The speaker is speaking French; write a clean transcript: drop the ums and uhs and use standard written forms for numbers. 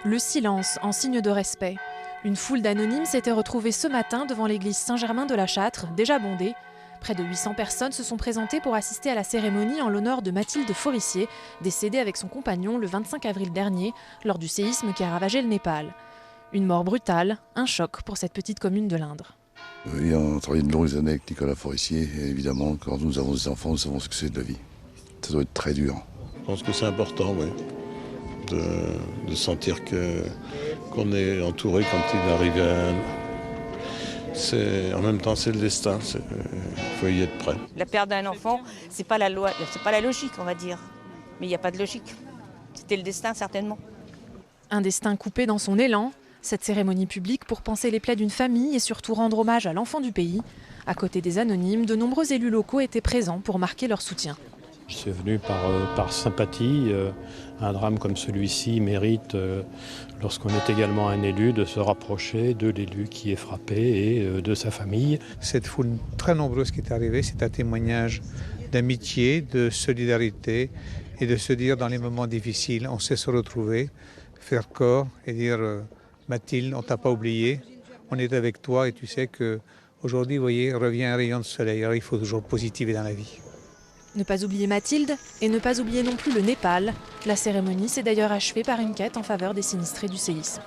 Le silence en signe de respect. Une foule d'anonymes s'était retrouvée ce matin devant l'église Saint-Germain de la Châtre, déjà bondée. Près de 800 personnes se sont présentées pour assister à la cérémonie en l'honneur de Mathilde Forissier, décédée avec son compagnon le 25 avril dernier, lors du séisme qui a ravagé le Népal. Une mort brutale, un choc pour cette petite commune de l'Indre. Ayant travaillé de longues années avec Nicolas Forissier, et évidemment, quand nous avons des enfants, nous savons ce que c'est de la vie. Ça doit être très dur. Je pense que c'est important, oui, de sentir qu'on est entouré quand il arrive en même temps, c'est le destin, il faut y être prêt. La perte d'un enfant, c'est pas la loi, c'est pas la logique, on va dire. Mais il n'y a pas de logique. C'était le destin, certainement. Un destin coupé dans son élan. Cette cérémonie publique pour panser les plaies d'une famille et surtout rendre hommage à l'enfant du pays. À côté des anonymes, de nombreux élus locaux étaient présents pour marquer leur soutien. Je suis venu par sympathie. Un drame comme celui-ci mérite, lorsqu'on est également un élu, de se rapprocher de l'élu qui est frappé et de sa famille. Cette foule très nombreuse qui est arrivée, c'est un témoignage d'amitié, de solidarité et de se dire dans les moments difficiles, on sait se retrouver, faire corps et dire Mathilde, on ne t'a pas oublié, on est avec toi et tu sais qu'aujourd'hui, vous voyez, revient un rayon de soleil. Alors il faut toujours positiver dans la vie. Ne pas oublier Mathilde et ne pas oublier non plus le Népal. La cérémonie s'est d'ailleurs achevée par une quête en faveur des sinistrés du séisme.